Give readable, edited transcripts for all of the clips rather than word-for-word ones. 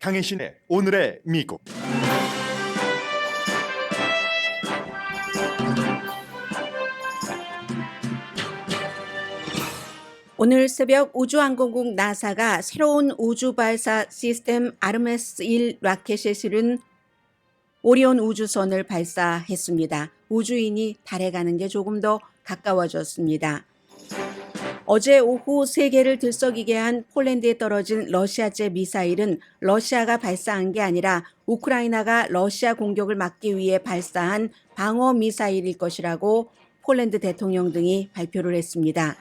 강혜신의 오늘의 미국. 오늘 새벽 우주항공국 나사가 새로운 우주발사 시스템 아르메스-1 라켓에 실은 오리온 우주선을 발사했습니다. 우주인이 달에 가는 게 조금 더 가까워졌습니다. 어제 오후 세계를 들썩이게 한 폴란드에 떨어진 러시아제 미사일은 러시아가 발사한 게 아니라 우크라이나가 러시아 공격을 막기 위해 발사한 방어 미사일일 것이라고 폴란드 대통령 등이 발표를 했습니다.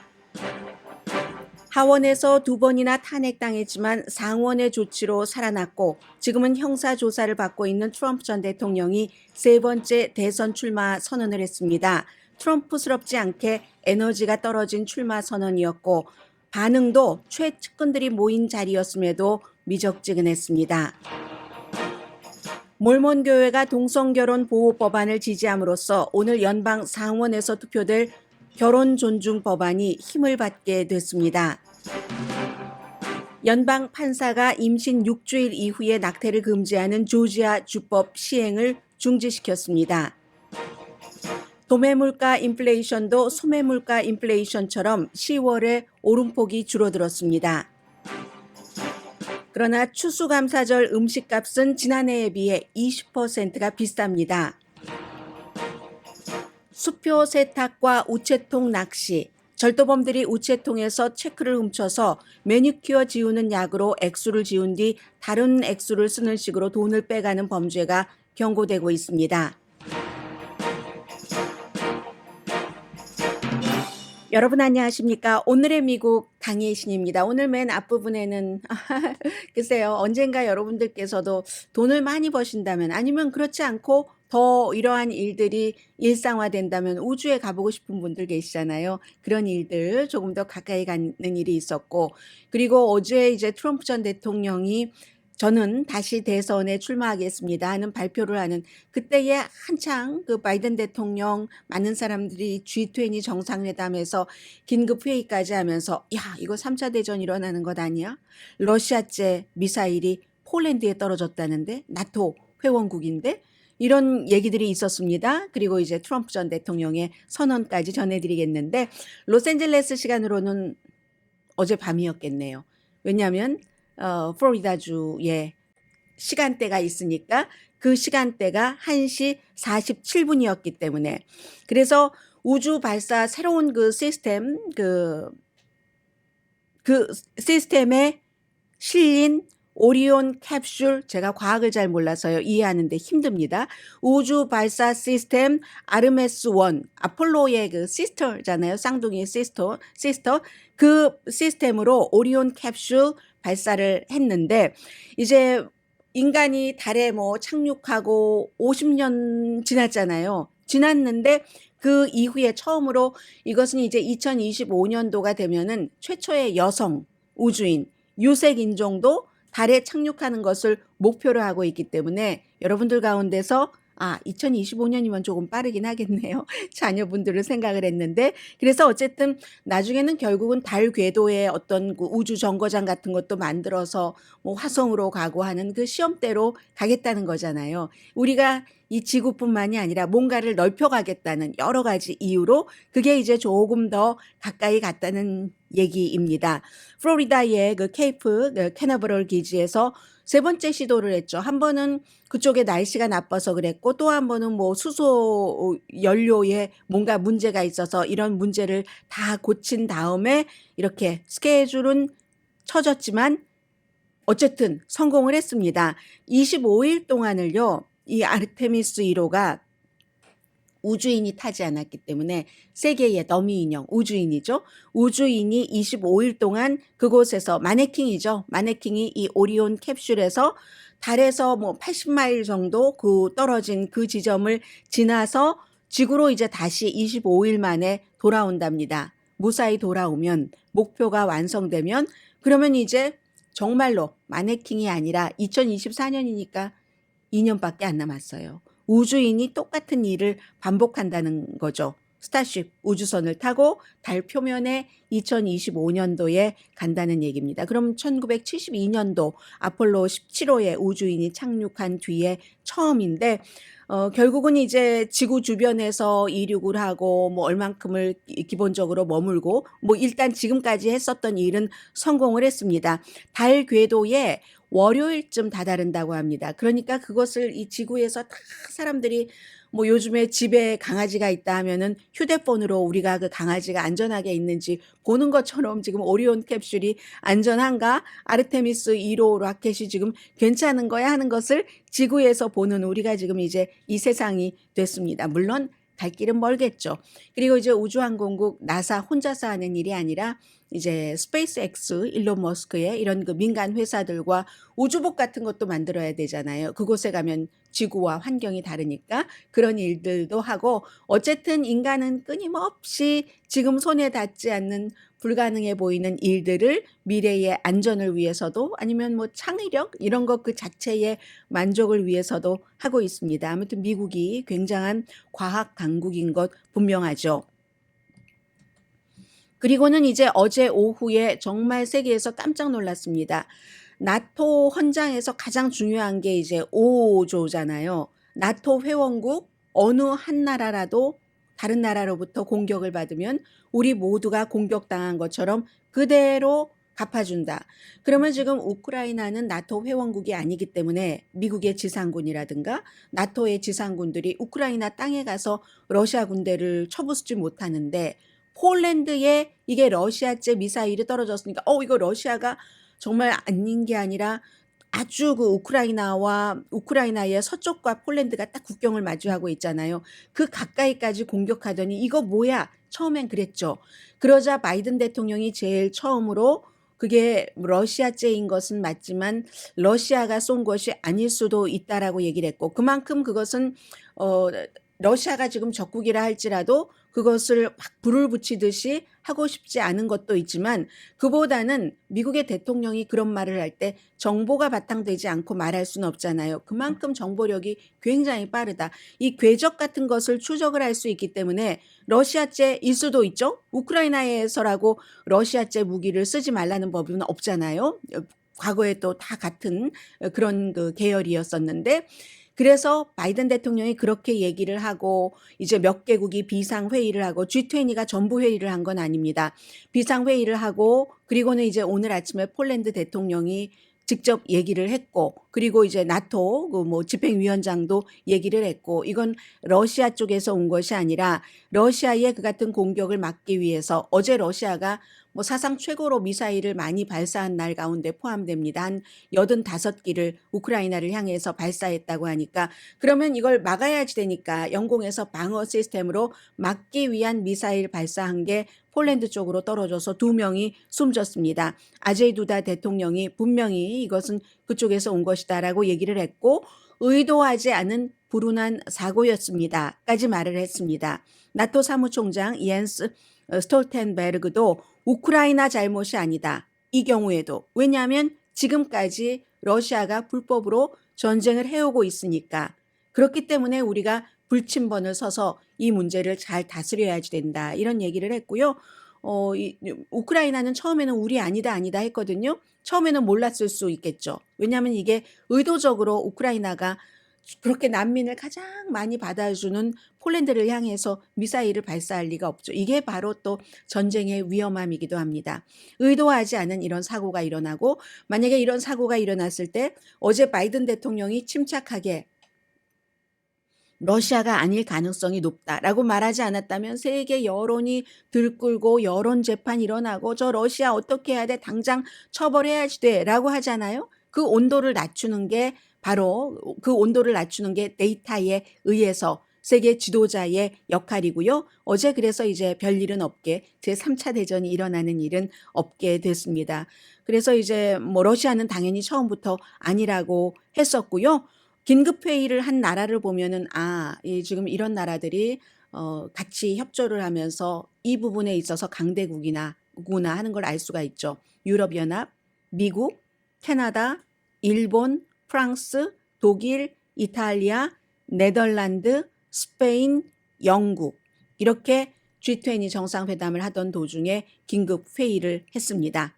하원에서 2번이나 탄핵당했지만 상원의 조치로 살아났고 지금은 형사조사를 받고 있는 트럼프 전 대통령이 3번째 대선 출마 선언을 했습니다. 트럼프스럽지 않게 에너지가 떨어진 출마 선언이었고 반응도 최측근들이 모인 자리였음에도 미적지근했습니다. 몰몬 교회가 동성결혼 보호 법안을 지지함으로써 오늘 연방 상원에서 투표될 결혼 존중 법안이 힘을 받게 됐습니다. 연방 판사가 임신 6주일 이후에 낙태를 금지하는 조지아 주법 시행을 중지시켰습니다. 도매물가 인플레이션도 소매물가 인플레이션처럼 10월에 오름폭이 줄어들었습니다. 그러나 추수감사절 음식값은 지난해에 비해 20%가 비쌉니다. 수표 세탁과 우체통 낚시, 절도범들이 우체통에서 체크를 훔쳐서 매니큐어 지우는 약으로 액수를 지운 뒤 다른 액수를 쓰는 식으로 돈을 빼가는 범죄가 경고되고 있습니다. 여러분 안녕하십니까? 오늘의 미국 강혜신입니다. 오늘 맨 앞부분에는 글쎄요. 언젠가 여러분들께서도 돈을 많이 버신다면 아니면 그렇지 않고 더 이러한 일들이 일상화된다면 우주에 가보고 싶은 분들 계시잖아요. 그런 일들 조금 더 가까이 가는 일이 있었고 그리고 어제 이제 트럼프 전 대통령이 저는 다시 대선에 출마하겠습니다 하는 발표를 하는 그때에 한창 그 바이든 대통령 많은 사람들이 G20 정상회담에서 긴급 회의까지 하면서 야 이거 3차 대전 일어나는 것 아니야? 러시아제 미사일이 폴란드에 떨어졌다는데 나토 회원국인데 이런 얘기들이 있었습니다. 그리고 이제 트럼프 전 대통령의 선언까지 전해드리겠는데 로스앤젤레스 시간으로는 어젯밤이었겠네요. 왜냐하면 플로리다주에 시간대가 있으니까 그 시간대가 1시 47분이었기 때문에 그래서 우주 발사 새로운 그 시스템 그 시스템에 실린 오리온 캡슐 제가 과학을 잘 몰라서요. 이해하는데 힘듭니다. 우주 발사 시스템 아르메스-1 아폴로의 그 시스터잖아요. 쌍둥이 시스터 그 시스템으로 오리온 캡슐 발사를 했는데 이제 인간이 달에 뭐 착륙하고 50년 지났잖아요. 지났는데 그 이후에 처음으로 이것은 이제 2025년도가 되면은 최초의 여성 우주인 유색 인종도 달에 착륙하는 것을 목표로 하고 있기 때문에 여러분들 가운데서 2025년이면 조금 빠르긴 하겠네요. 자녀분들을 생각을 했는데 그래서 어쨌든 나중에는 결국은 달 궤도에 어떤 그 우주 정거장 같은 것도 만들어서 뭐 화성으로 가고 하는 그 시험대로 가겠다는 거잖아요. 우리가 이 지구뿐만이 아니라 뭔가를 넓혀가겠다는 여러 가지 이유로 그게 이제 조금 더 가까이 갔다는 얘기입니다. 플로리다의 그 케이프 캐나버럴 기지에서 3번째 시도를 했죠. 한 번은 그쪽에 날씨가 나빠서 그랬고 또 한 번은 뭐 수소 연료에 뭔가 문제가 있어서 이런 문제를 다 고친 다음에 이렇게 스케줄은 쳐졌지만 어쨌든 성공을 했습니다. 25일 동안을요. 이 아르테미스 1호가 우주인이 타지 않았기 때문에 세계의 더미 인형, 우주인이죠. 우주인이 25일 동안 그곳에서 마네킹이죠. 마네킹이 이 오리온 캡슐에서 달에서 뭐 80마일 정도 그 떨어진 그 지점을 지나서 지구로 이제 다시 25일 만에 돌아온답니다. 무사히 돌아오면 목표가 완성되면 그러면 이제 정말로 마네킹이 아니라 2024년이니까 2년밖에 안 남았어요. 우주인이 똑같은 일을 반복한다는 거죠. 스타쉽 우주선을 타고 달 표면에 2025년도에 간다는 얘기입니다. 그럼 1972년도 아폴로 17호의 우주인이 착륙한 뒤에 처음인데 결국은 이제 지구 주변에서 이륙을 하고 뭐 얼만큼을 기본적으로 머물고 뭐 일단 지금까지 했었던 일은 성공을 했습니다. 달 궤도에 월요일쯤 다다른다고 합니다. 그러니까 그것을 이 지구에서 다 사람들이 뭐 요즘에 집에 강아지가 있다 하면은 휴대폰으로 우리가 그 강아지가 안전하게 있는지 보는 것처럼 지금 오리온 캡슐이 안전한가? 아르테미스 1호 라켓이 지금 괜찮은 거야 하는 것을 지구에서 보는 우리가 지금 이제 이 세상이 됐습니다. 물론 갈 길은 멀겠죠. 그리고 이제 우주항공국 나사 혼자서 하는 일이 아니라 이제 스페이스X 일론 머스크의 이런 그 민간 회사들과 우주복 같은 것도 만들어야 되잖아요. 그곳에 가면 지구와 환경이 다르니까 그런 일들도 하고 어쨌든 인간은 끊임없이 지금 손에 닿지 않는 불가능해 보이는 일들을 미래의 안전을 위해서도 아니면 뭐 창의력 이런 것 그 자체의 만족을 위해서도 하고 있습니다. 아무튼 미국이 굉장한 과학 강국인 것 분명하죠. 그리고는 이제 어제 오후에 정말 세계에서 깜짝 놀랐습니다. 나토 헌장에서 가장 중요한 게 이제 5조잖아요. 나토 회원국 어느 한 나라라도 다른 나라로부터 공격을 받으면 우리 모두가 공격당한 것처럼 그대로 갚아준다. 그러면 지금 우크라이나는 나토 회원국이 아니기 때문에 미국의 지상군이라든가 나토의 지상군들이 우크라이나 땅에 가서 러시아 군대를 쳐부수지 못하는데 폴란드에 이게 러시아제 미사일이 떨어졌으니까 이거 러시아가 정말 아닌 게 아니라 아주 그 우크라이나와 우크라이나의 서쪽과 폴란드가 딱 국경을 마주하고 있잖아요. 그 가까이까지 공격하더니 이거 뭐야? 처음엔 그랬죠. 그러자 바이든 대통령이 제일 처음으로 그게 러시아제인 것은 맞지만 러시아가 쏜 것이 아닐 수도 있다라고 얘기를 했고 그만큼 그것은 러시아가 지금 적국이라 할지라도 그것을 막 불을 붙이듯이 하고 싶지 않은 것도 있지만 그보다는 미국의 대통령이 그런 말을 할 때 정보가 바탕되지 않고 말할 수는 없잖아요. 그만큼 정보력이 굉장히 빠르다. 이 궤적 같은 것을 추적을 할 수 있기 때문에 러시아제일 수도 있죠. 우크라이나에서라고 러시아제 무기를 쓰지 말라는 법은 없잖아요. 과거에 또 다 같은 그런 그 계열이었었는데 그래서 바이든 대통령이 그렇게 얘기를 하고 이제 몇 개국이 비상회의를 하고 G20가 전부 회의를 한 건 아닙니다. 비상회의를 하고 그리고는 이제 오늘 아침에 폴란드 대통령이 직접 얘기를 했고 그리고 이제 나토 그 뭐 집행위원장도 얘기를 했고 이건 러시아 쪽에서 온 것이 아니라 러시아의 그 같은 공격을 막기 위해서 어제 러시아가 뭐 사상 최고로 미사일을 많이 발사한 날 가운데 포함됩니다. 한 85기를 우크라이나를 향해서 발사했다고 하니까 그러면 이걸 막아야지 되니까 영공에서 방어 시스템으로 막기 위한 미사일 발사한 게 폴란드 쪽으로 떨어져서 2명이 숨졌습니다. 아제이 두다 대통령이 분명히 이것은 그쪽에서 온 것이다라고 얘기를 했고 의도하지 않은 불운한 사고였습니다.까지 말을 했습니다. 나토 사무총장 이엔스 스톨텐베르그도 우크라이나 잘못이 아니다. 이 경우에도 왜냐하면 지금까지 러시아가 불법으로 전쟁을 해오고 있으니까 그렇기 때문에 우리가 불침번을 서서 이 문제를 잘 다스려야지 된다. 이런 얘기를 했고요. 우크라이나는 처음에는 우리 아니다 했거든요. 처음에는 몰랐을 수 있겠죠. 왜냐하면 이게 의도적으로 우크라이나가 그렇게 난민을 가장 많이 받아주는 폴란드를 향해서 미사일을 발사할 리가 없죠. 이게 바로 또 전쟁의 위험함이기도 합니다. 의도하지 않은 이런 사고가 일어나고 만약에 이런 사고가 일어났을 때 어제 바이든 대통령이 침착하게 러시아가 아닐 가능성이 높다라고 말하지 않았다면 세계 여론이 들끓고 여론 재판 일어나고 저 러시아 어떻게 해야 돼? 당장 처벌해야지 돼 라고 하잖아요. 그 온도를 낮추는 게 바로 그 온도를 낮추는 게 데이터에 의해서 세계 지도자의 역할이고요. 어제 그래서 이제 별일은 없게 제3차 대전이 일어나는 일은 없게 됐습니다. 그래서 이제 뭐 러시아는 당연히 처음부터 아니라고 했었고요. 긴급회의를 한 나라를 보면은 지금 이런 나라들이 같이 협조를 하면서 이 부분에 있어서 강대국이구나 하는 걸 알 수가 있죠. 유럽연합, 미국, 캐나다, 일본, 프랑스, 독일, 이탈리아, 네덜란드, 스페인, 영국 이렇게 G20 정상회담을 하던 도중에 긴급 회의를 했습니다.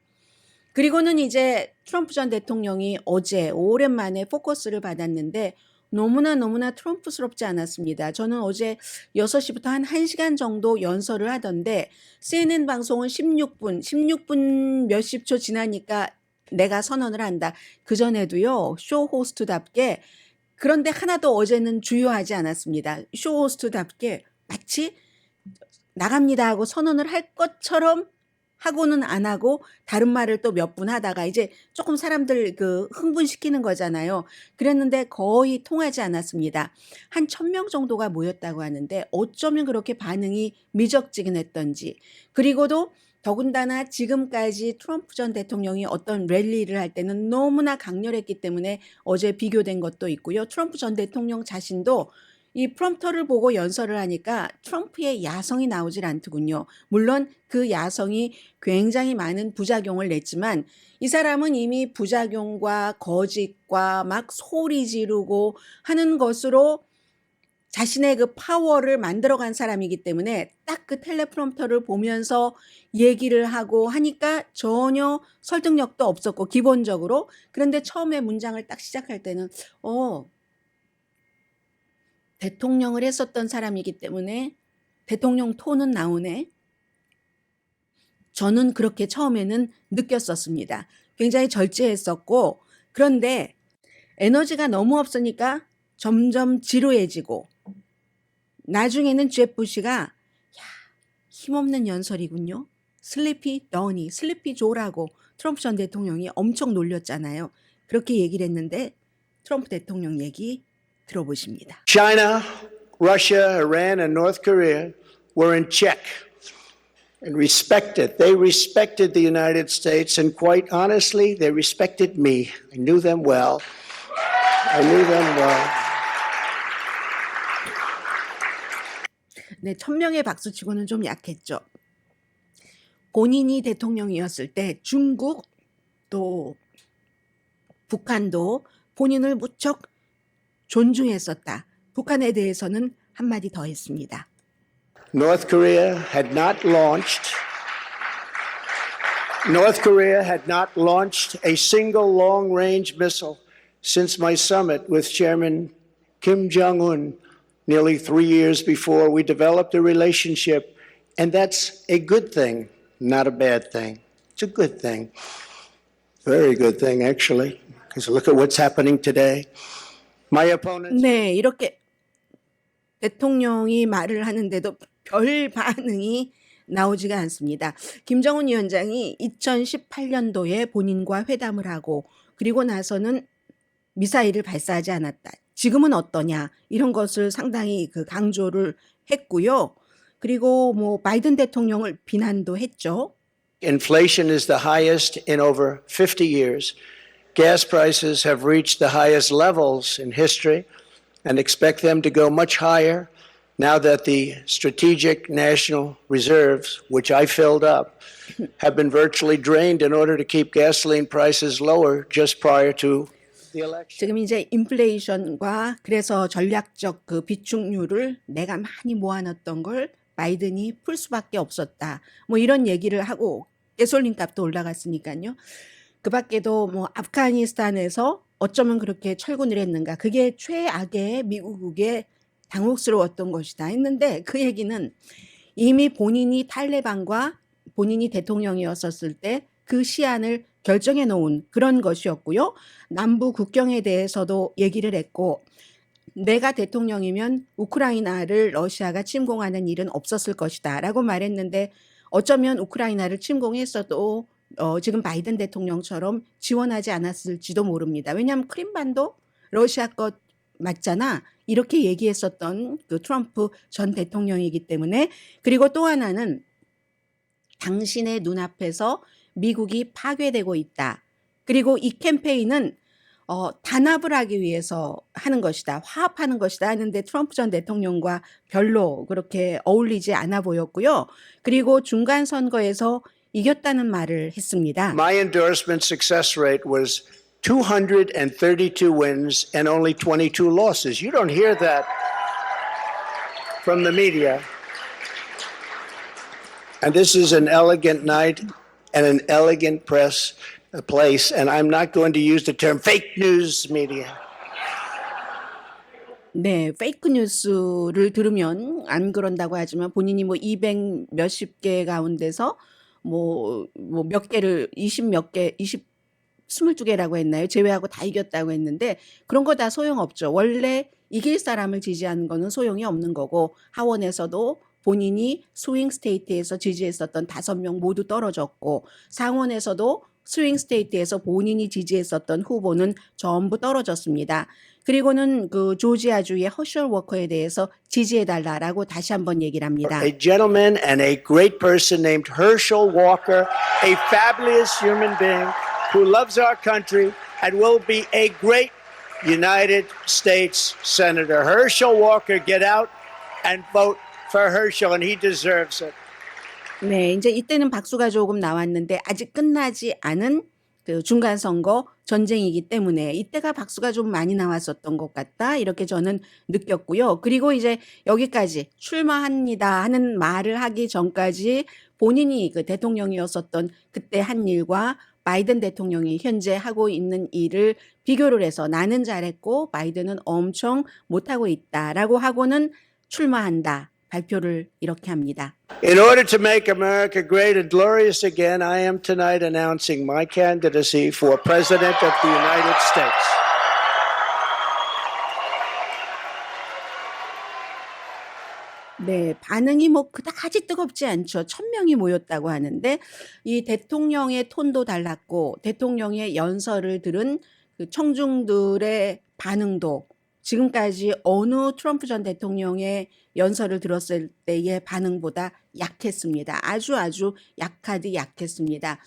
그리고는 이제 트럼프 전 대통령이 어제 오랜만에 포커스를 받았는데 너무나 트럼프스럽지 않았습니다. 저는 어제 6시부터 한 1시간 정도 연설을 하던데 CNN 방송은 16분 몇십 초 지나니까 내가 선언을 한다. 그전에도요. 쇼 호스트답게 그런데 하나도 어제는 주요하지 않았습니다. 쇼 호스트답게 마치 나갑니다 하고 선언을 할 것처럼 하고는 안 하고 다른 말을 또 몇 분 하다가 이제 조금 사람들 흥분시키는 거잖아요. 그랬는데 거의 통하지 않았습니다. 한 1,000명 정도가 모였다고 하는데 어쩌면 그렇게 반응이 미적지근했던지 그리고도 더군다나 지금까지 트럼프 전 대통령이 어떤 랠리를 할 때는 너무나 강렬했기 때문에 어제 비교된 것도 있고요. 트럼프 전 대통령 자신도 이 프롬프터를 보고 연설을 하니까 트럼프의 야성이 나오질 않더군요. 물론 그 야성이 굉장히 많은 부작용을 냈지만 이 사람은 이미 부작용과 거짓과 막 소리 지르고 하는 것으로 자신의 그 파워를 만들어간 사람이기 때문에 딱 그 텔레프롬프터를 보면서 얘기를 하고 하니까 전혀 설득력도 없었고 기본적으로. 그런데 처음에 문장을 딱 시작할 때는 대통령을 했었던 사람이기 때문에 대통령 톤은 나오네. 저는 그렇게 처음에는 느꼈었습니다. 굉장히 절제했었고 그런데 에너지가 너무 없으니까 점점 지루해지고 나중에는 잽 부시가 힘없는 연설이군요. 슬리피 더니, 슬리피 조라고 트럼프 전 대통령이 엄청 놀렸잖아요. 그렇게 얘기를 했는데 트럼프 대통령 얘기 들어보십니다. China, Russia, Iran, and North Korea were in check and respected. They respected the United States, and quite honestly, they respected me. I knew them well. I knew them well. 네, 1,000명의 박수치고는 좀 약했죠. 본인이 대통령이었을 때 중국 또 북한도 본인을 무척 존중했었다. 북한에 대해서는 한마디 더 했습니다. North Korea had not launched a single long-range missile since my summit with Chairman Kim Jong-un nearly 3 years before. We developed a relationship, and that's a good thing, not a bad thing. It's a good thing. Very good thing, actually, because look at what's happening today. My opponents. 네, 이렇게 대통령이 말을 하는데도 별 반응이 나오지가 않습니다. 김정은 위원장이 2018년도에 본인과 회담을 하고 그리고 나서는 미사일을 발사하지 않았다. 지금은 어떠냐 이런 것을 상당히 강조를 했고요. 그리고 뭐 바이든 대통령을 비난도 했죠. Inflation is the highest in over 50 years. Gas prices have reached the highest levels in history and expect them to go much higher now that the strategic national reserves, which I filled up, have been virtually drained in order to keep gasoline prices lower just prior to the election. 지금 이제 인플레이션과 그래서 전략적 비축률을 내가 많이 모아놨던 걸 바이든이 풀 수밖에 없었다. 뭐 이런 얘기를 하고 가솔린 값도 올라갔으니까요. 그 밖에도 뭐 아프가니스탄에서 어쩌면 그렇게 철군을 했는가. 그게 최악의 미국의 당혹스러웠던 것이다 했는데 그 얘기는 이미 본인이 탈레반과 본인이 대통령이었었을 때 그 시안을 결정해 놓은 그런 것이었고요. 남부 국경에 대해서도 얘기를 했고 내가 대통령이면 우크라이나를 러시아가 침공하는 일은 없었을 것이다 라고 말했는데 어쩌면 우크라이나를 침공했어도 지금 바이든 대통령처럼 지원하지 않았을지도 모릅니다. 왜냐하면 크림반도 러시아 것 맞잖아. 이렇게 얘기했었던 그 트럼프 전 대통령이기 때문에 그리고 또 하나는 당신의 눈앞에서 미국이 파괴되고 있다. 그리고 이 캠페인은 단합을 하기 위해서 하는 것이다. 화합하는 것이다 하는데 트럼프 전 대통령과 별로 그렇게 어울리지 않아 보였고요. 그리고 중간 선거에서 이겼다는 말을 했습니다. My endorsement success rate was 232 wins and only 22 losses. You don't hear that from the media. And this is an elegant night and an elegant press place, and I'm not going to use the term fake news media. 네, 페이크 뉴스를 들으면 안 그런다고 하지만 본인이 뭐 200 몇십 개 가운데서 뭐 몇 개를 20 몇 개, 22개라고 했나요? 제외하고 다 이겼다고 했는데 그런 거 다 소용없죠. 원래 이길 사람을 지지하는 거는 소용이 없는 거고 하원에서도 본인이 스윙 스테이트에서 지지했었던 5명 모두 떨어졌고 상원에서도 스윙 스테이트에서 본인이 지지했었던 후보는 전부 떨어졌습니다. 그리고는 그 조지아주의 허셜 워커에 대해서 지지해달라라고 다시 한번 얘기를 합니다. A gentleman and a great person named Herschel Walker, a fabulous human being who loves our country and will be a great United States Senator. Herschel Walker, get out and vote for Herschel, and he deserves it. 네, 이제 이때는 박수가 조금 나왔는데 아직 끝나지 않은 그 중간 선거 전쟁이기 때문에 이때가 박수가 좀 많이 나왔었던 것 같다 이렇게 저는 느꼈고요. 그리고 이제 여기까지 출마합니다 하는 말을 하기 전까지 본인이 그 대통령이었었던 그때 한 일과 바이든 대통령이 현재 하고 있는 일을 비교를 해서 나는 잘했고 바이든은 엄청 못하고 있다라고 하고는 출마한다. 발표를 이렇게 합니다. In order to make America great and glorious again, I am tonight announcing my candidacy for President of the United States. 네, 반응이 뭐 그다지 뜨겁지 않죠. 1000명이 모였다고 하는데 이 대통령의 톤도 달랐고 대통령의 연설을 들은 그 청중들의 반응도 지금까지 어느 트럼프 전 대통령의 연설을 들었을 때의 반응보다 약했습니다. 아주 약하디 약했습니다.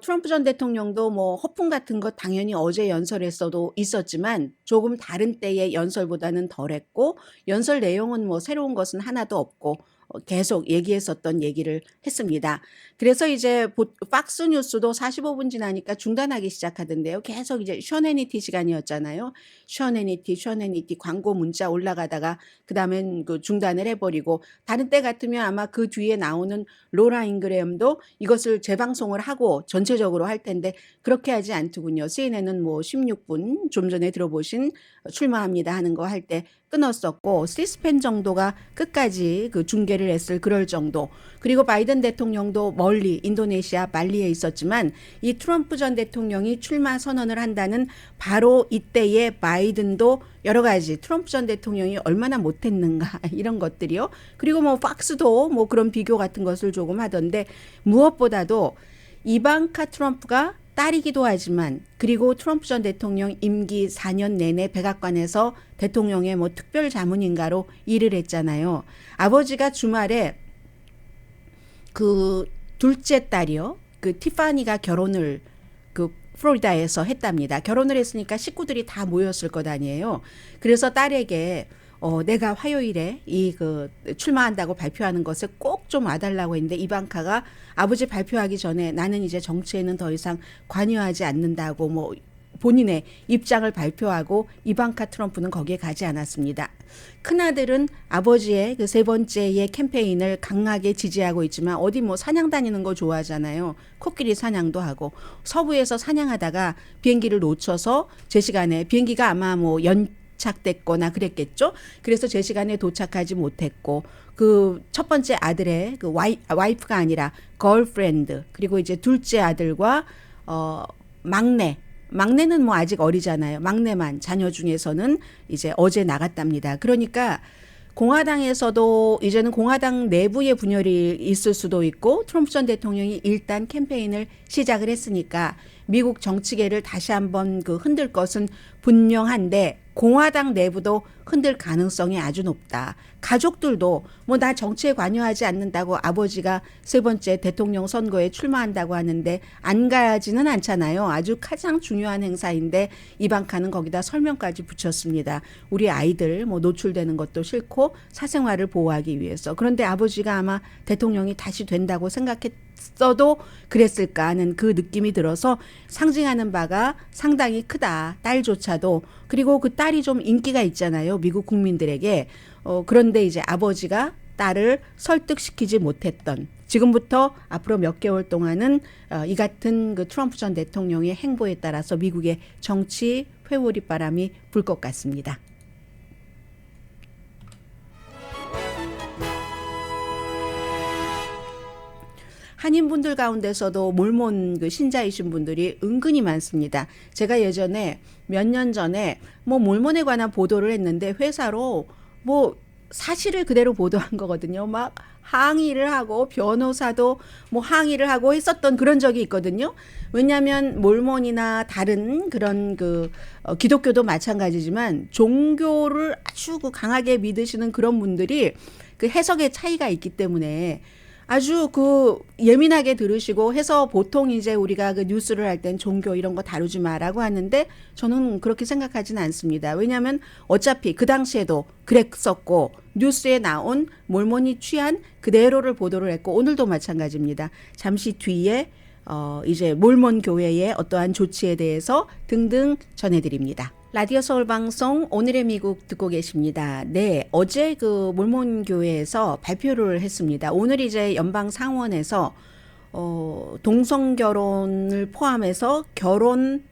트럼프 전 대통령도 뭐 허풍 같은 것 당연히 어제 연설에서도 있었지만 조금 다른 때의 연설보다는 덜했고 연설 내용은 뭐 새로운 것은 하나도 없고 계속 얘기했었던 얘기를 했습니다. 그래서 이제 팍스 뉴스도 45분 지나니까 중단하기 시작하던데요. 계속 이제 셔네니티 시간이었잖아요. 셔네니티 광고 문자 올라가다가 그다음엔 그 중단을 해버리고 다른 때 같으면 아마 그 뒤에 나오는 로라 잉그레엄도 이것을 재방송을 하고 전체적으로 할 텐데 그렇게 하지 않더군요. CNN은 뭐 16분 좀 전에 들어보신 출마합니다 하는 거 할 때 끊었었고 시스펜 정도가 끝까지 그 중계를 했을 그럴 정도. 그리고 바이든 대통령도 멀리 인도네시아 발리에 있었지만 이 트럼프 전 대통령이 출마 선언을 한다는 바로 이때의 바이든도 여러 가지 트럼프 전 대통령이 얼마나 못했는가 이런 것들이요. 그리고 뭐 팍스도 뭐 그런 비교 같은 것을 조금 하던데 무엇보다도 이방카 트럼프가 딸이기도 하지만 그리고 트럼프 전 대통령 임기 4년 내내 백악관에서 대통령의 뭐 특별 자문인가로 일을 했잖아요. 아버지가 주말에 그 둘째 딸이요. 그 티파니가 결혼을 그 플로리다에서 했답니다. 결혼을 했으니까 식구들이 다 모였을 것 아니에요. 그래서 딸에게 내가 화요일에 이 그 출마한다고 발표하는 것에 꼭 좀 와달라고 했는데 이방카가 아버지 발표하기 전에 나는 이제 정치에는 더 이상 관여하지 않는다고 뭐 본인의 입장을 발표하고 이방카 트럼프는 거기에 가지 않았습니다. 큰아들은 아버지의 그 세 번째의 캠페인을 강하게 지지하고 있지만 어디 뭐 사냥 다니는 거 좋아하잖아요. 코끼리 사냥도 하고 서부에서 사냥하다가 비행기를 놓쳐서 제 시간에 비행기가 아마 뭐 연착됐거나 그랬겠죠. 그래서 제 시간에 도착하지 못했고 그 첫 번째 아들의 그 와이프가 아니라 걸프렌드 그리고 이제 둘째 아들과 막내는 뭐 아직 어리잖아요. 막내만 자녀 중에서는 이제 어제 나갔답니다. 그러니까 공화당에서도 이제는 공화당 내부의 분열이 있을 수도 있고 트럼프 전 대통령이 일단 캠페인을 시작을 했으니까 미국 정치계를 다시 한번 그 흔들 것은 분명한데 공화당 내부도 흔들 가능성이 아주 높다. 가족들도 뭐 나 정치에 관여하지 않는다고 아버지가 세 번째 대통령 선거에 출마한다고 하는데 안 가지는 않잖아요. 아주 가장 중요한 행사인데 이방카는 거기다 설명까지 붙였습니다. 우리 아이들 뭐 노출되는 것도 싫고 사생활을 보호하기 위해서. 그런데 아버지가 아마 대통령이 다시 된다고 생각했어도 그랬을까 하는 그 느낌이 들어서 상징하는 바가 상당히 크다. 딸조차도. 그리고 그 딸이 좀 인기가 있잖아요. 미국 국민들에게. 그런데 이제 아버지가 딸을 설득시키지 못했던 지금부터 앞으로 몇 개월 동안은 이 같은 그 트럼프 전 대통령의 행보에 따라서 미국의 정치 회오리 바람이 불 것 같습니다. 한인분들 가운데서도 몰몬 그 신자이신 분들이 은근히 많습니다. 제가 예전에 몇 년 전에 뭐 몰몬에 관한 보도를 했는데 회사로 뭐 사실을 그대로 보도한 거거든요. 막 항의를 하고 변호사도 뭐 항의를 하고 했었던 그런 적이 있거든요. 왜냐하면 몰몬이나 다른 그런 그 기독교도 마찬가지지만 종교를 아주 그 강하게 믿으시는 그런 분들이 그 해석의 차이가 있기 때문에 아주 그 예민하게 들으시고 해서 보통 이제 우리가 그 뉴스를 할 땐 종교 이런 거 다루지 마라고 하는데 저는 그렇게 생각하지는 않습니다. 왜냐하면 어차피 그 당시에도 그랬었고 뉴스에 나온 몰몬이 취한 그대로를 보도를 했고 오늘도 마찬가지입니다. 잠시 뒤에 이제 몰몬 교회의 어떠한 조치에 대해서 등등 전해드립니다. 라디오 서울 방송 오늘의 미국 듣고 계십니다. 네, 어제 그 몰몬 교회에서 발표를 했습니다. 오늘 이제 연방 상원에서 동성 결혼을 포함해서 결혼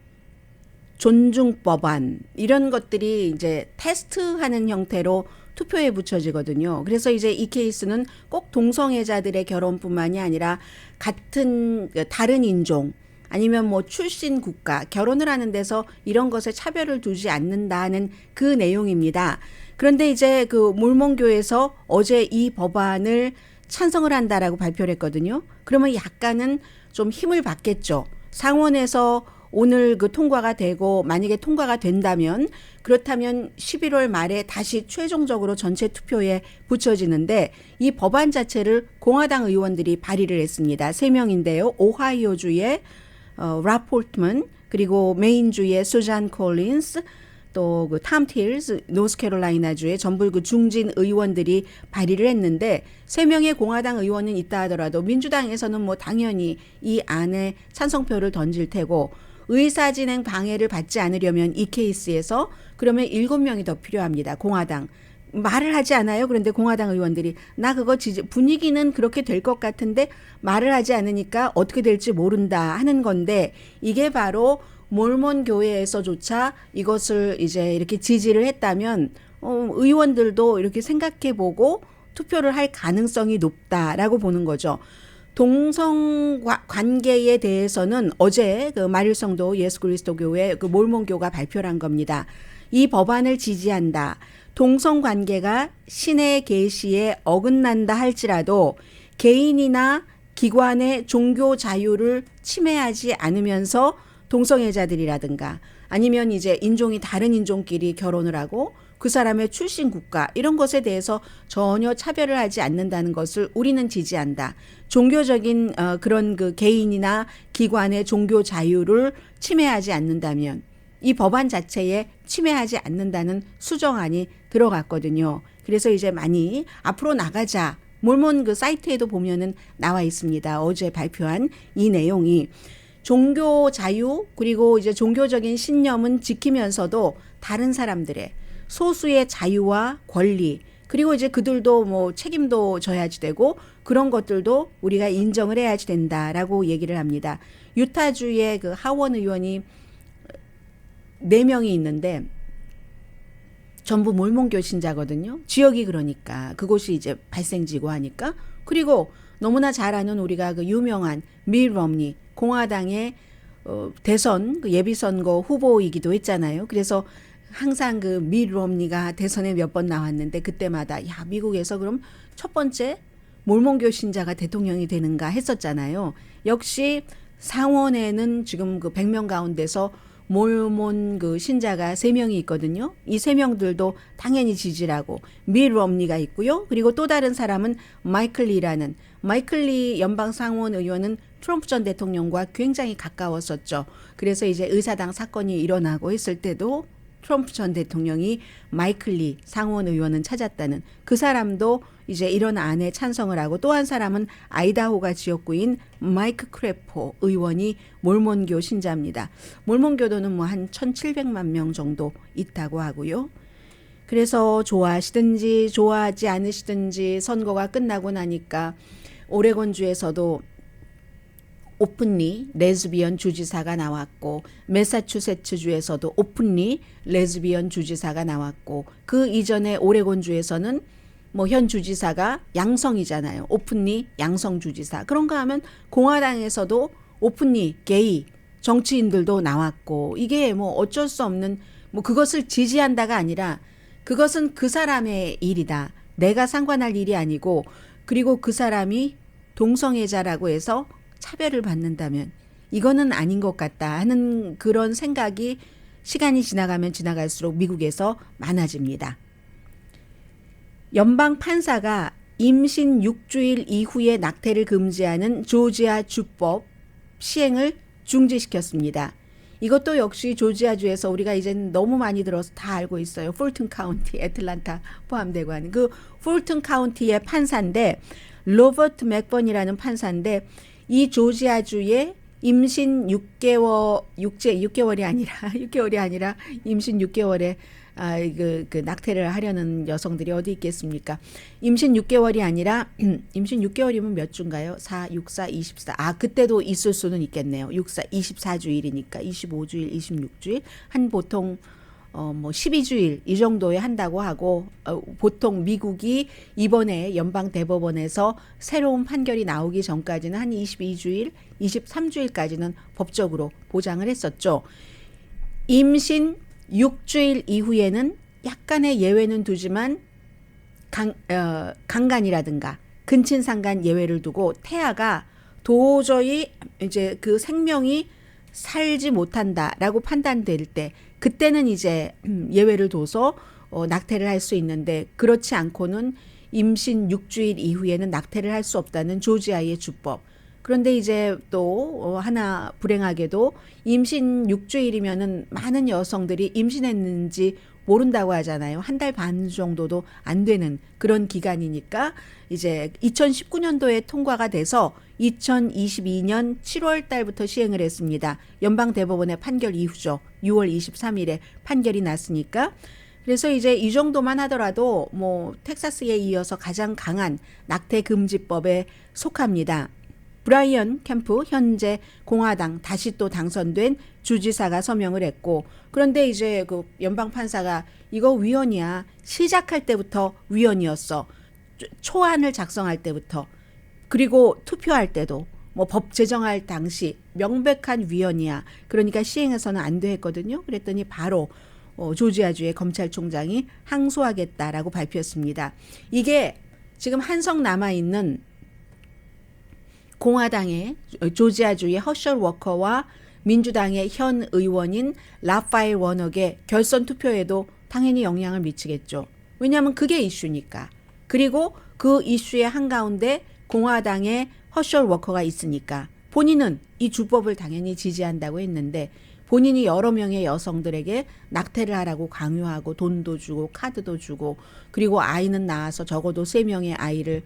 존중 법안 이런 것들이 이제 테스트하는 형태로 투표에 붙여지거든요. 그래서 이제 이 케이스는 꼭 동성애자들의 결혼뿐만이 아니라 같은 다른 인종 아니면 뭐 출신 국가, 결혼을 하는 데서 이런 것에 차별을 두지 않는다는 그 내용입니다. 그런데 이제 그 몰몬교에서 어제 이 법안을 찬성을 한다라고 발표를 했거든요. 그러면 약간은 좀 힘을 받겠죠. 상원에서 오늘 그 통과가 되고 만약에 통과가 된다면 그렇다면 11월 말에 다시 최종적으로 전체 투표에 붙여지는데 이 법안 자체를 공화당 의원들이 발의를 했습니다. 3명인데요. 오하이오주의 라포트먼 그리고 메인주의 수잔 콜린스 또 그 탐 틸스 노스캐롤라이나주의 전부 그 중진 의원들이 발의를 했는데 3명의 공화당 의원은 있다 하더라도 민주당에서는 뭐 당연히 이 안에 찬성표를 던질 테고 의사진행 방해를 받지 않으려면 이 케이스에서 그러면 7명이 더 필요합니다. 공화당. 말을 하지 않아요. 그런데 공화당 의원들이 나 그거 분위기는 그렇게 될 것 같은데 말을 하지 않으니까 어떻게 될지 모른다 하는 건데 이게 바로 몰몬 교회에서조차 이것을 이제 이렇게 지지를 했다면 의원들도 이렇게 생각해보고 투표를 할 가능성이 높다라고 보는 거죠. 동성 관계에 대해서는 어제 그 마릴성도 예수 그리스도 교회 그 몰몬교가 발표를 한 겁니다. 이 법안을 지지한다. 동성 관계가 신의 계시에 어긋난다 할지라도 개인이나 기관의 종교 자유를 침해하지 않으면서 동성애자들이라든가 아니면 이제 인종이 다른 인종끼리 결혼을 하고 그 사람의 출신 국가 이런 것에 대해서 전혀 차별을 하지 않는다는 것을 우리는 지지한다. 종교적인 그런 그 개인이나 기관의 종교 자유를 침해하지 않는다면 이 법안 자체에 침해하지 않는다는 수정안이 들어갔거든요. 그래서 이제 많이 앞으로 나가자. 몰몬 그 사이트에도 보면은 나와 있습니다. 어제 발표한 이 내용이 종교 자유 그리고 이제 종교적인 신념은 지키면서도 다른 사람들의 소수의 자유와 권리 그리고 이제 그들도 뭐 책임도 져야지 되고 그런 것들도 우리가 인정을 해야지 된다라고 얘기를 합니다. 유타주의 그 하원 의원이 4명이 있는데 전부 몰몬교 신자거든요. 지역이 그러니까 그곳이 이제 발생지고 하니까 그리고 너무나 잘 아는 우리가 그 유명한 밋 롬니 공화당의 대선 그 예비선거 후보이기도 했잖아요. 그래서 항상 그 밋 롬니가 대선에 몇 번 나왔는데 그때마다 야 미국에서 그럼 첫 번째 몰몬교 신자가 대통령이 되는가 했었잖아요. 역시 상원에는 지금 그 100명 가운데서 몰몬 그 신자가 3명이 있거든요. 이 3명들도 당연히 지지를 하고 밋 롬니가 있고요. 그리고 또 다른 사람은 마이클 리 연방 상원 의원은 트럼프 전 대통령과 굉장히 가까웠었죠. 그래서 이제 의사당 사건이 일어나고 했을 때도 트럼프 전 대통령이 마이클 리 상원 의원은 찾았다는 그 사람도 이제 이런 안에 찬성을 하고 또 한 사람은 아이다호가 지역구인 마이크 크래포 의원이 몰몬교 신자입니다. 몰몬교도는 뭐 한 1,700만 명 정도 있다고 하고요. 그래서 좋아하시든지 좋아하지 않으시든지 선거가 끝나고 나니까 오레곤주에서도 오픈리 레즈비언 주지사가 나왔고, 매사추세츠주에서도 오픈리 레즈비언 주지사가 나왔고, 그 이전에 오레곤주에서는 뭐 현 주지사가 양성이잖아요. 오픈리 양성 주지사. 그런가 하면 공화당에서도 오픈리 게이 정치인들도 나왔고, 이게 뭐 어쩔 수 없는, 뭐 그것을 지지한다가 아니라 그것은 그 사람의 일이다. 내가 상관할 일이 아니고, 그리고 그 사람이 동성애자라고 해서 차별을 받는다면 이거는 아닌 것 같다 하는 그런 생각이 시간이 지나가면 지나갈수록 미국에서 많아집니다. 연방 판사가 임신 6주일 이후에 낙태를 금지하는 조지아 주법 시행을 중지시켰습니다. 이것도 역시 조지아주에서 우리가 이제는 너무 많이 들어서 다 알고 있어요. 풀튼 카운티, 애틀란타 포함되고 하는 그 풀튼 카운티의 판사인데, 로버트 맥번이라는 판사인데, 이 조지아주의 임신 6개월이 아니라 임신 6개월에 그 낙태를 하려는 여성들이 어디 있겠습니까? 임신 6개월이 아니라 임신 6개월이면 몇 주인가요? 4, 6, 4, 24. 그때도 있을 수는 있겠네요. 6, 4, 24주일이니까 25주일, 26주일 한 보통 뭐 12주일 이 정도에 한다고 하고, 보통 미국이 이번에 연방 대법원에서 새로운 판결이 나오기 전까지는 한 22주일, 23주일까지는 법적으로 보장을 했었죠. 임신 6주일 이후에는 약간의 예외는 두지만 강간이라든가 근친상간 예외를 두고 태아가 도저히 이제 그 생명이 살지 못한다라고 판단될 때, 그때는 이제 예외를 둬서 낙태를 할 수 있는데, 그렇지 않고는 임신 6주일 이후에는 낙태를 할 수 없다는 조지아의 주법. 그런데 이제 또 하나 불행하게도 임신 6주일이면은 많은 여성들이 임신했는지 모른다고 하잖아요. 한 달 반 정도도 안 되는 그런 기간이니까 이제 2019년도에 통과가 돼서 2022년 7월 달부터 시행을 했습니다. 연방대법원의 판결 이후죠. 6월 23일에 판결이 났으니까. 그래서 이제 이 정도만 하더라도 뭐 텍사스에 이어서 가장 강한 낙태 금지법에 속합니다. 브라이언 캠프 현재 공화당 다시 또 당선된 주지사가 서명을 했고, 그런데 이제 그 연방 판사가 이거 위헌이야. 시작할 때부터 위헌이었어. 초안을 작성할 때부터, 그리고 투표할 때도 뭐 법 제정할 당시 명백한 위헌이야. 그러니까 시행해서는 안 돼 했거든요. 그랬더니 바로 조지아주의 검찰총장이 항소하겠다라고 발표했습니다. 이게 지금 한석 남아있는 공화당의 조지아주의 허셜 워커와 민주당의 현 의원인 라파엘 워너의 결선 투표에도 당연히 영향을 미치겠죠. 왜냐하면 그게 이슈니까. 그리고 그 이슈의 한가운데 공화당의 허셜 워커가 있으니까 본인은 이 주법을 당연히 지지한다고 했는데, 본인이 여러 명의 여성들에게 낙태를 하라고 강요하고 돈도 주고 카드도 주고, 그리고 아이는 낳아서 적어도 3명의 아이를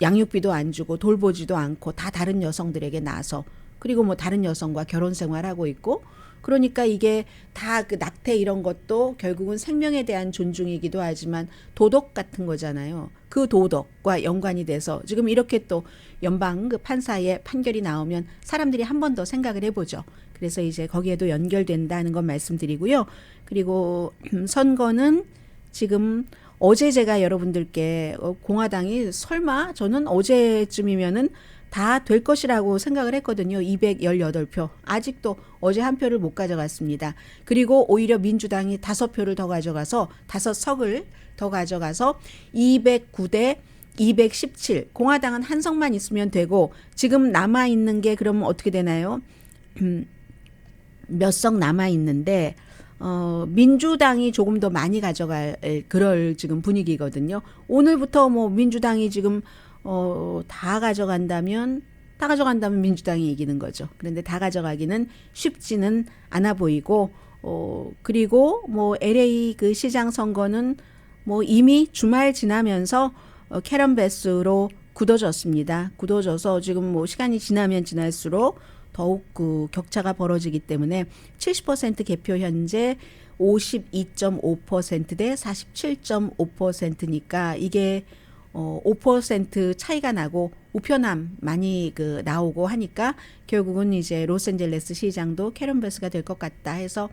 양육비도 안 주고 돌보지도 않고 다 다른 여성들에게 낳아서, 그리고 뭐 다른 여성과 결혼 생활하고 있고, 그러니까 이게 다 그 낙태 이런 것도 결국은 생명에 대한 존중이기도 하지만 도덕 같은 거잖아요. 그 도덕과 연관이 돼서 지금 이렇게 또 연방 그 판사의 판결이 나오면 사람들이 한 번 더 생각을 해보죠. 그래서 이제 거기에도 연결된다는 건 말씀드리고요. 그리고 선거는 지금 어제 제가 여러분들께 공화당이 설마, 저는 어제쯤이면은 다 될 것이라고 생각을 했거든요. 218표. 아직도 어제 한 표를 못 가져갔습니다. 그리고 오히려 민주당이 5표를 더 가져가서 5석을 더 가져가서 209대 217. 공화당은 한 석만 있으면 되고, 지금 남아있는 게 그러면 어떻게 되나요? 몇 석 남아있는데 민주당이 조금 더 많이 가져갈 그럴 지금 분위기거든요. 오늘부터 뭐 민주당이 지금 다 가져간다면 민주당이 이기는 거죠. 그런데 다 가져가기는 쉽지는 않아 보이고, 그리고 뭐 LA 그 시장 선거는 뭐 이미 주말 지나면서 캐런 베스로 굳어졌습니다. 굳어져서 지금 뭐 시간이 지나면 지날수록 더욱 그 격차가 벌어지기 때문에 70% 개표 현재 52.5% 대 47.5%니까 이게 5% 차이가 나고 우편함 많이 그 나오고 하니까 결국은 이제 로스앤젤레스 시장도 캐런버스가 될 것 같다 해서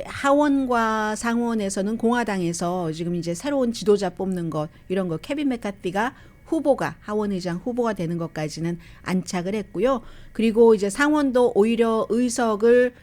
하원과 상원에서는 공화당에서 지금 이제 새로운 지도자 뽑는 것 이런 거 케빈 맥카티가 후보가 하원의장 후보가 되는 것까지는 안착을 했고요. 그리고 이제 상원도 오히려 의석을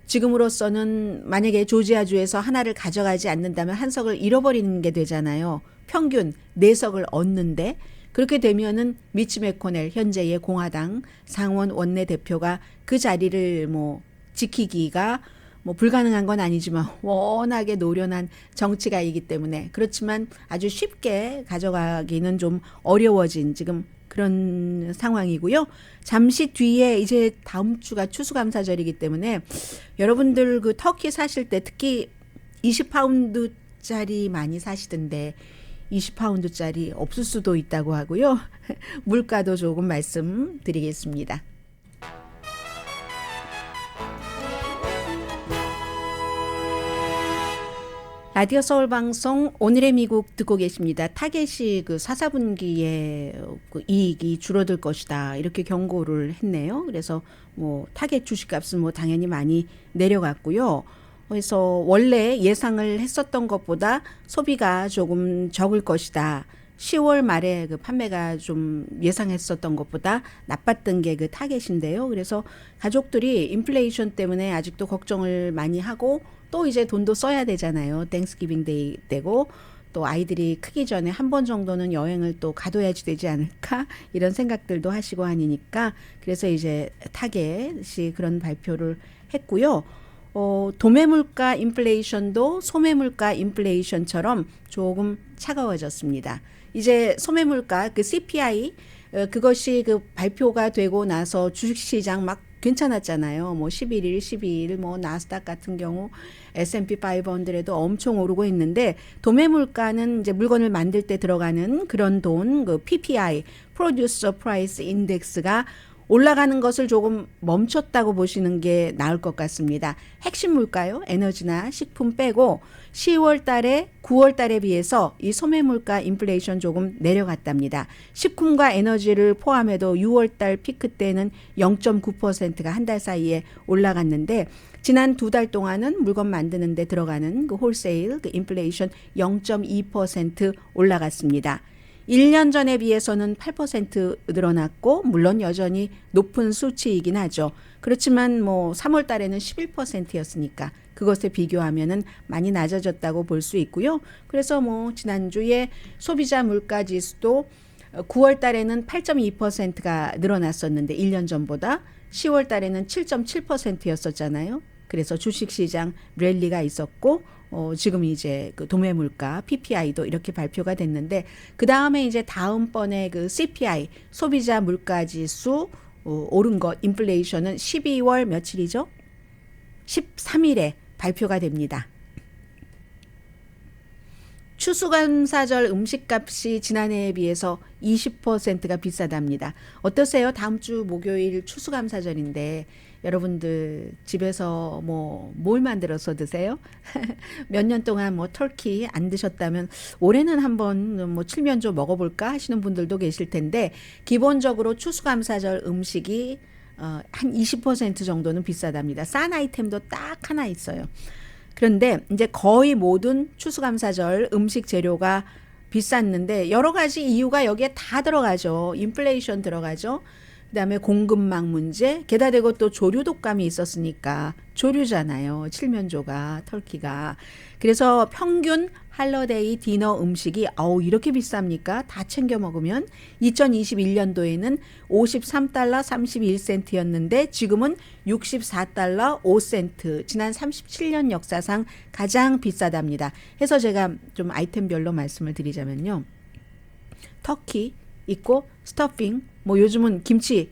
지금으로서는 만약에 조지아주에서 하나를 가져가지 않는다면 한 석을 잃어버리는 게 되잖아요. 평균 4석을 얻는데 그렇게 되면은 미치 매코넬 현재의 공화당 상원 원내대표가 그 자리를 뭐 지키기가 뭐 불가능한 건 아니지만 워낙에 노련한 정치가이기 때문에 그렇지만 아주 쉽게 가져가기는 좀 어려워진 지금 그런 상황이고요. 잠시 뒤에 이제 다음 주가 추수감사절이기 때문에 여러분들 그 터키 사실 때 특히 20파운드짜리 많이 사시던데 20파운드짜리 없을 수도 있다고 하고요. 물가도 조금 말씀드리겠습니다. 라디오 서울 방송 오늘의 미국 듣고 계십니다. 타겟이 그 4분기에 그 이익이 줄어들 것이다 이렇게 경고를 했네요. 그래서 뭐 타겟 주식값은 뭐 당연히 많이 내려갔고요. 그래서 원래 예상을 했었던 것보다 소비가 조금 적을 것이다. 10월 말에 그 판매가 좀 예상했었던 것보다 나빴던 게 그 타겟인데요. 그래서 가족들이 인플레이션 때문에 아직도 걱정을 많이 하고 또 이제 돈도 써야 되잖아요. 땡스기빙 데이 되고 또 아이들이 크기 전에 한 번 정도는 여행을 또 가둬야지 되지 않을까 이런 생각들도 하시고 하니까 그래서 이제 타겟이 그런 발표를 했고요. 도매물가 인플레이션도 소매물가 인플레이션처럼 조금 차가워졌습니다. 이제 소매물가 그 CPI 그것이 그 발표가 되고 나서 주식시장 막 괜찮았잖아요. 뭐 11일, 12일 뭐 나스닥 같은 경우 S&P 500에도 엄청 오르고 있는데 도매물가는 이제 물건을 만들 때 들어가는 그런 돈, 그 PPI, Producer Price Index가 올라가는 것을 조금 멈췄다고 보시는 게 나을 것 같습니다. 핵심 물가요, 에너지나 식품 빼고 10월 달에 9월 달에 비해서 이 소매 물가 인플레이션 조금 내려갔답니다. 식품과 에너지를 포함해도 6월 달 피크 때는 0.9%가 한 달 사이에 올라갔는데 지난 2달 동안은 물건 만드는 데 들어가는 그 홀세일 그 인플레이션 0.2% 올라갔습니다. 1년 전에 비해서는 8% 늘어났고 물론 여전히 높은 수치이긴 하죠. 그렇지만 뭐 3월 달에는 11%였으니까 그것에 비교하면은 많이 낮아졌다고 볼 수 있고요. 그래서 뭐 지난주에 소비자 물가 지수도 9월 달에는 8.2%가 늘어났었는데 1년 전보다 10월 달에는 7.7%였었잖아요. 그래서 주식시장 랠리가 있었고 지금 이제 그 도매물가 PPI도 이렇게 발표가 됐는데 그 다음에 이제 다음번에 그 CPI 소비자 물가지수 오른 것 인플레이션은 12월 며칠이죠? 13일에 발표가 됩니다. 추수감사절 음식값이 지난해에 비해서 20%가 비싸답니다. 어떠세요? 다음 주 목요일 추수감사절인데 여러분들 집에서 뭐 뭘 만들어서 드세요? 몇 년 동안 뭐 터키 안 드셨다면 올해는 한번 뭐 칠면조 먹어볼까 하시는 분들도 계실 텐데 기본적으로 추수감사절 음식이 한 20% 정도는 비싸답니다. 싼 아이템도 딱 하나 있어요. 그런데 이제 거의 모든 추수감사절 음식 재료가 비쌌는데 여러 가지 이유가 여기에 다 들어가죠. 인플레이션 들어가죠. 그다음에 공급망 문제, 게다 대고 또 조류 독감이 있었으니까 조류잖아요. 칠면조가 터키가. 그래서 평균 할러데이 디너 음식이 이렇게 비쌉니까? 다 챙겨 먹으면 2021년도에는 53달러 31센트였는데 지금은 64달러 5센트. 지난 37년 역사상 가장 비싸답니다. 해서 제가 좀 아이템별로 말씀을 드리자면요. 터키 있고 스토핑 뭐 요즘은 김치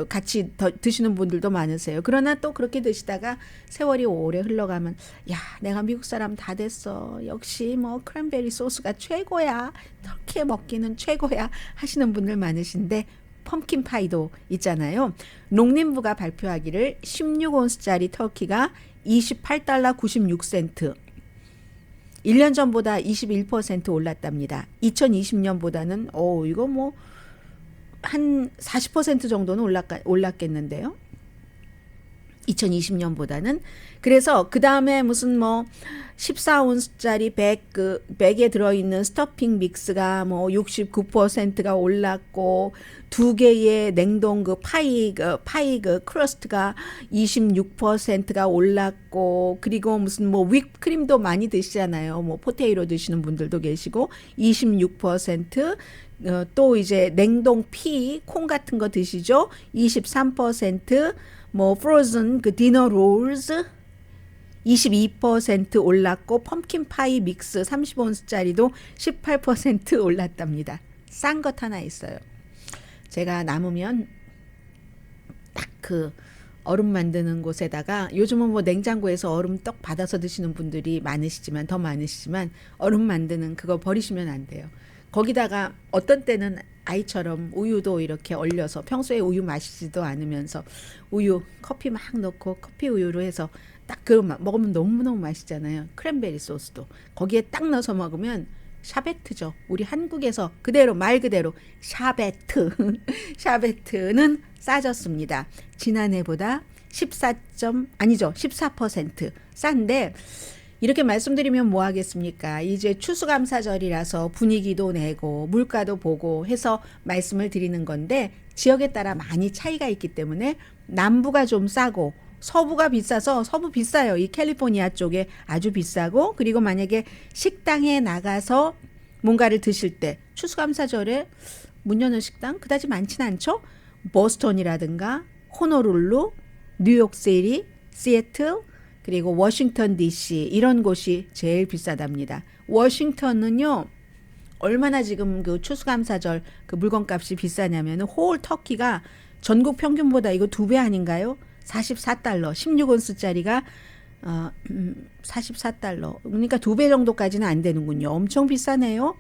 같이 드시는 분들도 많으세요. 그러나 또 그렇게 드시다가 세월이 오래 흘러가면 야 내가 미국 사람 다 됐어. 역시 뭐 크랜베리 소스가 최고야. 터키에 먹기는 최고야 하시는 분들 많으신데 펌킨 파이도 있잖아요. 농림부가 발표하기를 16온스짜리 터키가 28달러 96센트 1년 전보다 21% 올랐답니다. 2020년보다는 이거 뭐 한 40% 정도는 올랐겠는데요. 2020년보다는. 그래서 그 다음에 무슨 뭐 14온스짜리 백에 들어있는 스토핑 믹스가 뭐 69%가 올랐고, 2개의 냉동 파이 크러스트가 26%가 올랐고, 그리고 무슨 뭐 휘프크림도 많이 드시잖아요. 뭐 포테이로 드시는 분들도 계시고 26%, 또 이제 냉동 콩 같은 거 드시죠? 23%, 뭐 프로즌 디너 롤즈 22% 올랐고, 펌킨 파이 믹스 30온스짜리도 18% 올랐답니다. 싼 것 하나 있어요. 제가 남으면 딱 얼음 만드는 곳에다가, 요즘은 뭐 냉장고에서 얼음 떡 받아서 드시는 분들이 더 많으시지만 얼음 만드는 그거 버리시면 안 돼요. 거기다가 어떤 때는 아이처럼 우유도 이렇게 얼려서, 평소에 우유 마시지도 않으면서 커피 막 넣고 커피 우유로 해서 딱 그거 먹으면 너무너무 맛있잖아요. 크랜베리 소스도 거기에 딱 넣어서 먹으면 샤베트죠. 우리 한국에서 말 그대로 샤베트. 샤베트는 싸졌습니다. 지난해보다 14% 싼데, 이렇게 말씀드리면 뭐 하겠습니까? 이제 추수감사절이라서 분위기도 내고 물가도 보고 해서 말씀을 드리는 건데, 지역에 따라 많이 차이가 있기 때문에 남부가 좀 싸고 서부가 비싸서, 서부 비싸요. 이 캘리포니아 쪽에 아주 비싸고, 그리고 만약에 식당에 나가서 뭔가를 드실 때, 추수감사절에 문 여는 식당 그다지 많지는 않죠. 보스턴이라든가 호노룰루, 뉴욕시티, 시애틀, 그리고 워싱턴 DC, 이런 곳이 제일 비싸답니다. 워싱턴은요, 얼마나 지금 추수감사절 물건값이 비싸냐면, 홀 터키가 전국 평균보다 이거 2배 아닌가요? 44달러, 16온스짜리가 44달러. 그러니까 2배 정도까지는 안 되는군요. 엄청 비싸네요.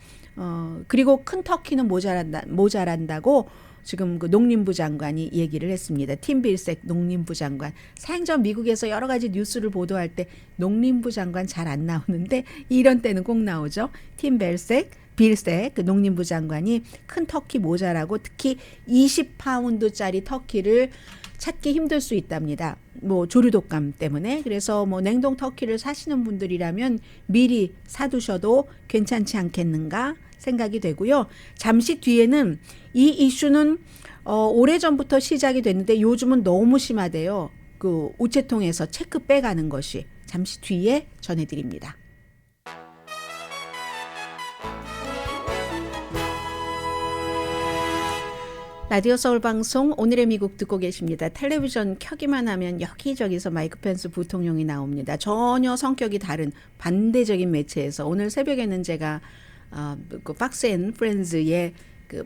그리고 큰 터키는 모자란다고 지금 농림부 장관이 얘기를 했습니다. 팀 빌색 농림부 장관. 사행전 미국에서 여러 가지 뉴스를 보도할 때 농림부 장관 잘 안 나오는데, 이런 때는 꼭 나오죠. 팀 빌색 농림부 장관이 큰 터키 모자라고, 특히 20파운드짜리 터키를 찾기 힘들 수 있답니다. 뭐 조류독감 때문에. 그래서 뭐 냉동 터키를 사시는 분들이라면 미리 사두셔도 괜찮지 않겠는가 생각이 되고요. 잠시 뒤에는 이 이슈는 오래전부터 시작이 됐는데 요즘은 너무 심하대요. 우체통에서 체크 빼가는 것이. 잠시 뒤에 전해드립니다. 라디오 서울 방송 오늘의 미국 듣고 계십니다. 텔레비전 켜기만 하면 여기저기서 마이크 펜스 부통령이 나옵니다. 전혀 성격이 다른 반대적인 매체에서, 오늘 새벽에는 제가 팍스 앤 프렌즈의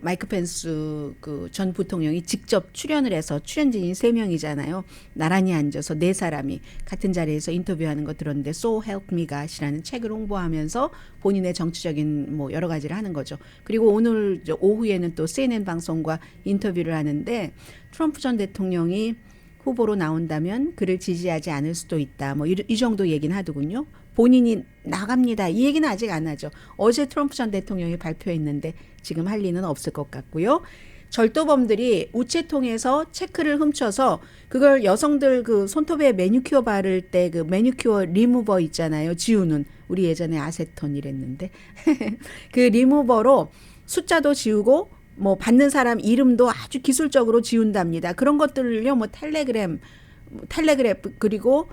마이크 펜스 전 부통령이 직접 출연을 해서, 출연진이 3명이잖아요. 나란히 앉아서 4사람이 같은 자리에서 인터뷰하는 거 들었는데, So Help Me God이라는 책을 홍보하면서 본인의 정치적인 뭐 여러 가지를 하는 거죠. 그리고 오늘 오후에는 또 CNN 방송과 인터뷰를 하는데, 트럼프 전 대통령이 후보로 나온다면 그를 지지하지 않을 수도 있다. 뭐 이 정도 얘기는 하더군요. 본인이 나갑니다, 이 얘기는 아직 안 하죠. 어제 트럼프 전 대통령이 발표했는데 지금 할 리는 없을 것 같고요. 절도범들이 우체통에서 체크를 훔쳐서 그걸 여성들 손톱에 매니큐어 바를 때 매니큐어 리무버 있잖아요. 지우는, 우리 예전에 아세톤 이랬는데 그 리무버로 숫자도 지우고 뭐 받는 사람 이름도 아주 기술적으로 지운답니다. 그런 것들을요, 뭐 텔레그램 그리고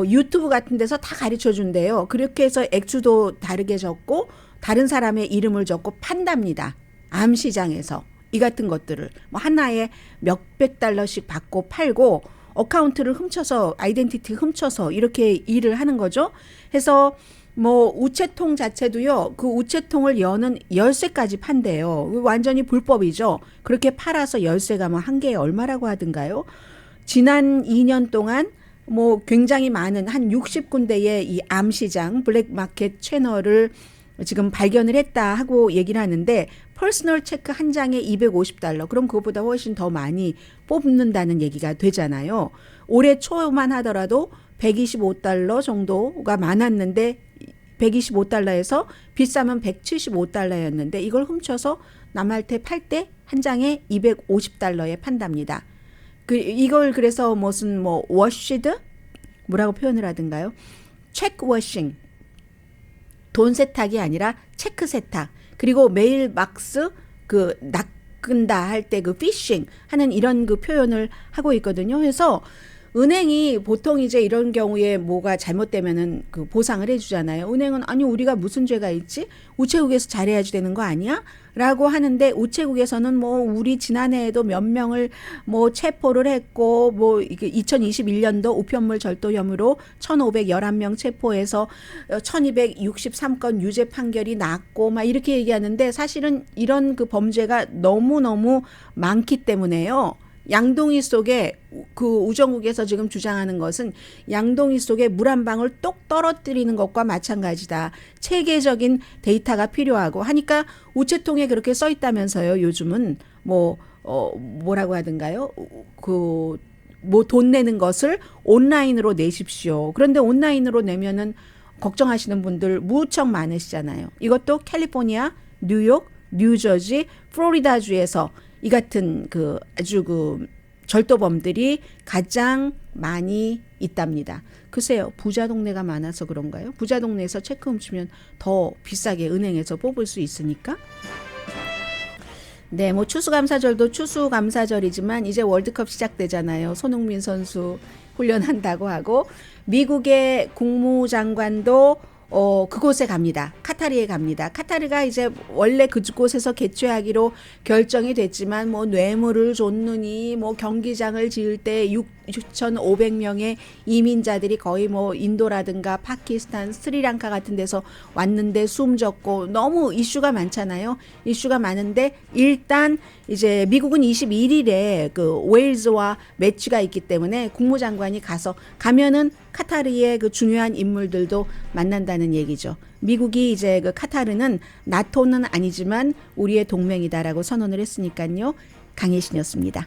유튜브 같은 데서 다 가르쳐 준대요. 그렇게 해서 액수도 다르게 적고 다른 사람의 이름을 적고 판답니다. 암시장에서 이 같은 것들을 뭐 하나에 몇백 달러씩 받고 팔고, 어카운트를 훔쳐서, 아이덴티티 훔쳐서 이렇게 일을 하는 거죠. 해서 뭐 우체통 자체도요, 그 우체통을 여는 열쇠까지 판대요. 완전히 불법이죠. 그렇게 팔아서 열쇠가 뭐 한 개에 얼마라고 하던가요? 지난 2년 동안 뭐 굉장히 많은 한 60군데의 이 암시장, 블랙마켓 채널을 지금 발견을 했다 하고 얘기를 하는데, 퍼스널 체크 한 장에 $250. 그럼 그것보다 훨씬 더 많이 뽑는다는 얘기가 되잖아요. 올해 초만 하더라도 $125 정도가 많았는데, $125에서 비싸면 $175였는데 이걸 훔쳐서 남한테 팔 때 한 장에 $250에 판답니다. 이걸 그래서 무슨 뭐 워시드 뭐라고 표현을 하던가요? 체크 워싱, 돈 세탁이 아니라 체크 세탁. 그리고 메일 박스 낚은다 할 때 그 피싱 하는 이런 그 표현을 하고 있거든요. 그래서 은행이 보통 이제 이런 경우에 뭐가 잘못되면은 그 보상을 해주잖아요. 은행은 아니 우리가 무슨 죄가 있지? 우체국에서 잘해야지 되는 거 아니야? 라고 하는데 우체국에서는 뭐 우리 지난해에도 몇 명을 뭐 체포를 했고 뭐 2021년도 우편물 절도 혐의로 1,511명 체포해서 1,263건 유죄 판결이 났고 막 이렇게 얘기하는데 사실은 이런 그 범죄가 너무너무 많기 때문에요. 양동이 속에 그 우정국에서 지금 주장하는 것은 양동이 속에 물 한 방울 똑 떨어뜨리는 것과 마찬가지다. 체계적인 데이터가 필요하고 하니까 우체통에 그렇게 써 있다면서요. 요즘은 뭐라고 하던가요? 뭐 돈 내는 것을 온라인으로 내십시오. 그런데 온라인으로 내면은 걱정하시는 분들 무척 많으시잖아요. 이것도 캘리포니아, 뉴욕, 뉴저지, 플로리다주에서 이 같은 그 아주 그 절도범들이 가장 많이 있답니다. 글쎄요, 부자 동네가 많아서 그런가요? 부자 동네에서 체크 훔치면 더 비싸게 은행에서 뽑을 수 있으니까. 네, 뭐 추수감사절도 추수감사절이지만 이제 월드컵 시작되잖아요. 손흥민 선수 훈련한다고 하고 미국의 국무장관도 그곳에 갑니다. 카타르에 갑니다. 카타르가 이제 원래 그곳에서 개최하기로 결정이 됐지만 뭐 뇌물을 줬느니 뭐 경기장을 지을 때 6,500명의 이민자들이 거의 뭐 인도라든가 파키스탄, 스리랑카 같은 데서 왔는데 숨졌고 너무 이슈가 많잖아요. 이슈가 많은데 일단 이제 미국은 21일에 그 웨일즈와 매치가 있기 때문에 국무장관이 가면은 카타르의 그 중요한 인물들도 만난다는 얘기죠. 미국이 이제 그 카타르는 나토는 아니지만 우리의 동맹이다라고 선언을 했으니까요. 강혜신이었습니다.